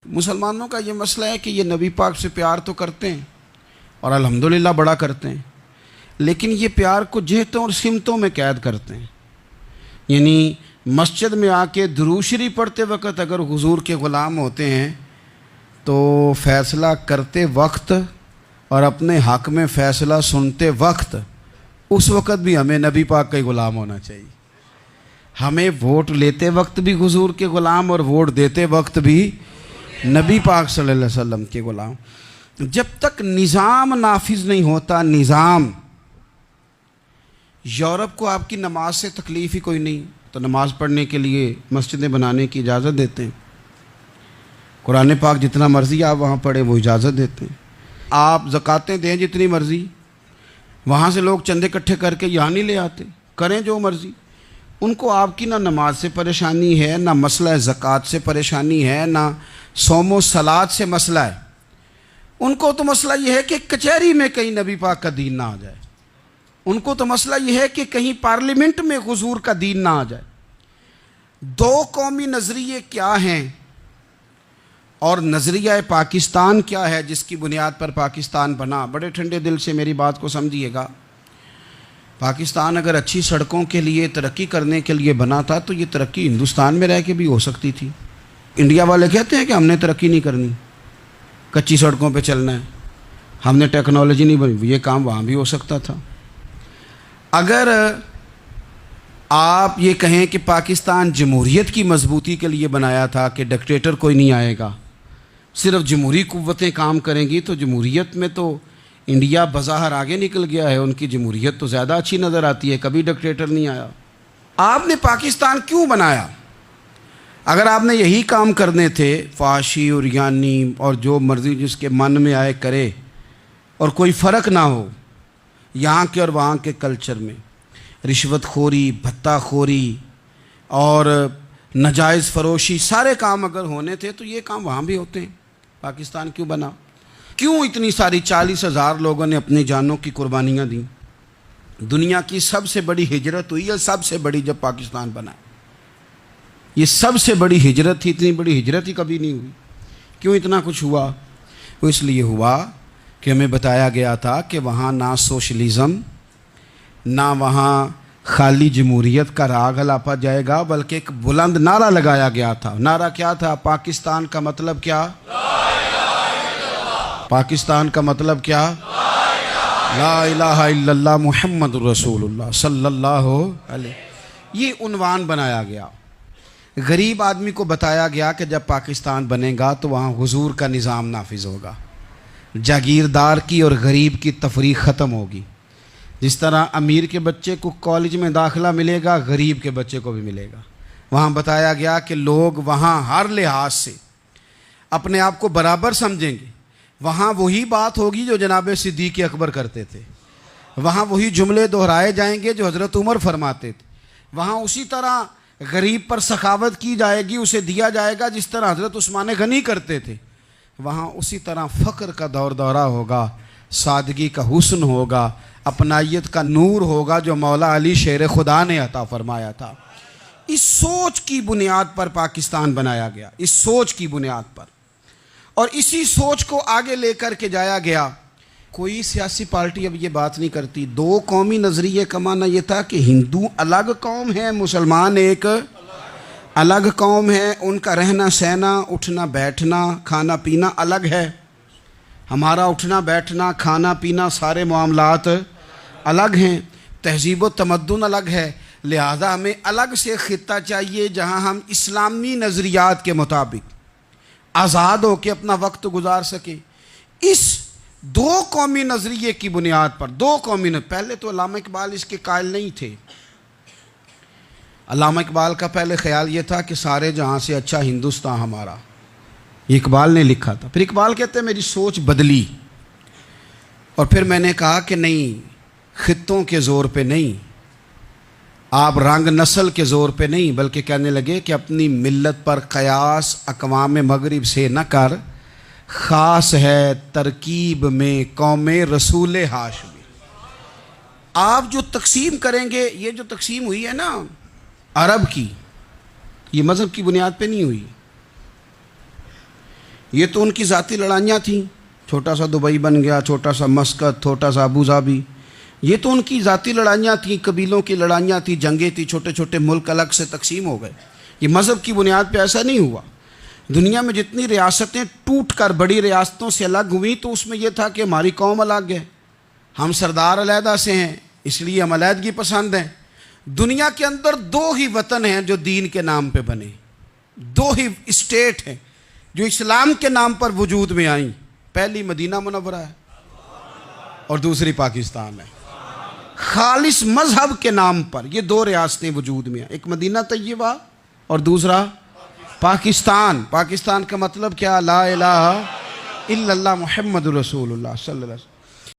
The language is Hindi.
मुसलमानों का ये मसला है कि ये नबी पाक से प्यार तो करते हैं और अल्हम्दुलिल्लाह बड़ा करते हैं, लेकिन ये प्यार को जेहतों और सिमतों में कैद करते हैं। यानी मस्जिद में आके दुरूद शरीफ पढ़ते वक्त अगर हुजूर के ग़ुलाम होते हैं तो फ़ैसला करते वक्त और अपने हक़ में फ़ैसला सुनते वक्त उस वक़्त भी हमें नबी पाक का ही ग़ुलाम होना चाहिए। हमें वोट लेते वक्त भी हुजूर के ग़ुलाम और वोट देते वक्त भी नबी पाक सल्लल्लाहु अलैहि वसल्लम के ग़ुलाम। जब तक निज़ाम नाफिज नहीं होता, निज़ाम, यूरोप को आपकी नमाज से तकलीफ़ ही कोई नहीं, तो नमाज़ पढ़ने के लिए मस्जिदें बनाने की इजाज़त देते हैं। कुरान पाक जितना मर्ज़ी आप वहाँ पढ़ें वो इजाज़त देते हैं। आप ज़कातें दें जितनी मर्ज़ी, वहाँ से लोग चंदे इकट्ठे करके यहाँ नहीं ले आते, करें जो मर्ज़ी। उनको आपकी ना नमाज से परेशानी है, ना मसला ज़कात से परेशानी है, ना सोमो सलात से मसला है। उनको तो मसला ये है कि कचहरी में कहीं नबी पाक का दीन ना आ जाए। उनको तो मसला ये है कि कहीं पार्लियामेंट में हुजूर का दीन ना आ जाए। दो कौमी नज़रिए क्या हैं और नज़रिया पाकिस्तान क्या है जिसकी बुनियाद पर पाकिस्तान बना। बड़े ठंडे दिल से मेरी बात को समझिएगा। पाकिस्तान अगर अच्छी सड़कों के लिए, तरक्की करने के लिए बना था तो ये तरक्की हिंदुस्तान में रह के भी हो सकती थी। इंडिया वाले कहते हैं कि हमने तरक्की नहीं करनी, कच्ची सड़कों पे चलना है, हमने टेक्नोलॉजी नहीं बनी। ये काम वहाँ भी हो सकता था। अगर आप ये कहें कि पाकिस्तान जमहूरियत की मजबूती के लिए बनाया था कि डिक्टेटर कोई नहीं आएगा, सिर्फ जमहूरी कुव्वतें काम करेंगी, तो जमहूरियत में तो इंडिया बज़ाहिर आगे निकल गया है। उनकी जमहूरियत तो ज़्यादा अच्छी नज़र आती है, कभी डिक्टेटर नहीं आया। आपने पाकिस्तान क्यों बनाया? अगर आपने यही काम करने थे, फाशी और यानी और जो मर्ज़ी जिसके मन में आए करे और कोई फ़र्क ना हो यहाँ के और वहाँ के कल्चर में, रिश्वतखोरी, भत्ताखोरी और नाजायज़ फ़रोशी, सारे काम अगर होने थे तो ये काम वहाँ भी होते हैं। पाकिस्तान क्यों बना? क्यों इतनी सारी 40,000 लोगों ने अपनी जानों की कुर्बानियाँ दी? दुनिया की सबसे बड़ी हिजरत हुई है, सबसे बड़ी, जब पाकिस्तान बना। ये सबसे बड़ी हिजरत थी, इतनी बड़ी हिजरत ही कभी नहीं हुई। क्यों इतना कुछ हुआ? वो इसलिए हुआ कि हमें बताया गया था कि वहाँ ना सोशलिज़म, ना वहाँ खाली जमहूरियत का राग अलापा जाएगा, बल्कि एक बुलंद नारा लगाया गया था। नारा क्या था? पाकिस्तान का मतलब क्या? पाकिस्तान का मतलब क्या? ला इलाहा इल्लल्लाह मुहम्मदुर रसूलुल्लाह सल्लल्लाहु अलैहि। ये उन्वान बनाया गया। गरीब आदमी को बताया गया कि जब पाकिस्तान बनेगा तो वहाँ हुजूर का निज़ाम नाफिज होगा, जागीरदार की और गरीब की तफरीक ख़त्म होगी। जिस तरह अमीर के बच्चे को कॉलेज में दाखिला मिलेगा, गरीब के बच्चे को भी मिलेगा। वहाँ बताया गया कि लोग वहाँ हर लिहाज से अपने आप को बराबर समझेंगे। वहाँ वही बात होगी जो जनाब सिद्दीक़ अकबर करते थे। वहाँ वही जुमले दोहराए जाएंगे जो हज़रत उमर फरमाते थे। वहाँ उसी तरह गरीब पर सखावत की जाएगी, उसे दिया जाएगा जिस तरह हज़रत उस्मान गनी करते थे। वहाँ उसी तरह फ़ख्र का दौर दौरा होगा, सादगी का हुस्न होगा, अपनायत का नूर होगा जो मौला अली शेर खुदा ने अता फरमाया था। इस सोच की बुनियाद पर पाकिस्तान बनाया गया, इस सोच की बुनियाद पर, और इसी सोच को आगे लेकर के जाया गया। कोई सियासी पार्टी अब ये बात नहीं करती। दो कौमी नज़रिए का माना ये था कि हिंदू अलग कौम है, मुसलमान एक अलग कौम है, उनका रहना सहना, उठना बैठना, खाना पीना अलग है। हमारा उठना बैठना, खाना पीना, सारे मामलात अलग हैं, तहज़ीब व तमद्दुन अलग है। लिहाजा हमें अलग से ख़ित्ता चाहिए जहाँ हम इस्लामी नज़रियात के मुताबिक आज़ाद हो के अपना वक्त गुजार सके। इस दो कौमी नज़रिए की बुनियाद पर, दो कौमी पहले तो अल्लामा इकबाल इसके कायल नहीं थे। अल्लामा इकबाल का पहले ख्याल ये था कि सारे जहाँ से अच्छा हिंदुस्तान हमारा, ये इकबाल ने लिखा था। फिर इकबाल कहते हैं मेरी सोच बदली और फिर मैंने कहा कि नहीं, खित्तों के ज़ोर पे नहीं, आप रंग नस्ल के ज़ोर पे नहीं, बल्कि कहने लगे कि अपनी मिल्लत पर क़यास अक़वाम मगरिब से न कर, ख़ास है तरकीब में कौमे रसूल हाशमी। आप जो तकसीम करेंगे, ये जो तकसीम हुई है ना अरब की, ये मज़हब की बुनियाद पे नहीं हुई। ये तो उनकी ज़ाती लड़ाइयाँ थीं, छोटा सा दुबई बन गया, छोटा सा मस्कत, छोटा सा अबू धाबी। ये तो उनकी ज़ाती लड़ाइयाँ थीं, कबीलों की लड़ाइयाँ थीं, जंगें थी, छोटे छोटे मुल्क अलग से तकसीम हो गए। ये मज़हब की बुनियाद पे ऐसा नहीं हुआ। दुनिया में जितनी रियासतें टूट कर बड़ी रियासतों से अलग हुई तो उसमें यह था कि हमारी कौम अलग है, हम सरदार अलहदा से हैं, इसलिए हम अलहदगी पसंद हैं। दुनिया के अंदर दो ही वतन हैं जो दीन के नाम पे बने, दो ही स्टेट हैं जो इस्लाम के नाम पर वजूद में आई। पहली मदीना मुनव्वरा है और दूसरी पाकिस्तान है। खालिस मजहब के नाम पर ये दो रियासतें वजूद में हैं, एक मदीना तैयबा और दूसरा पाकिस्तान। पाकिस्तान का मतलब क्या? ला इलाहा इल्लल्लाह मुहम्मदुर रसूलुल्लाह सल्लल्लाहु अलैहि वसल्लम।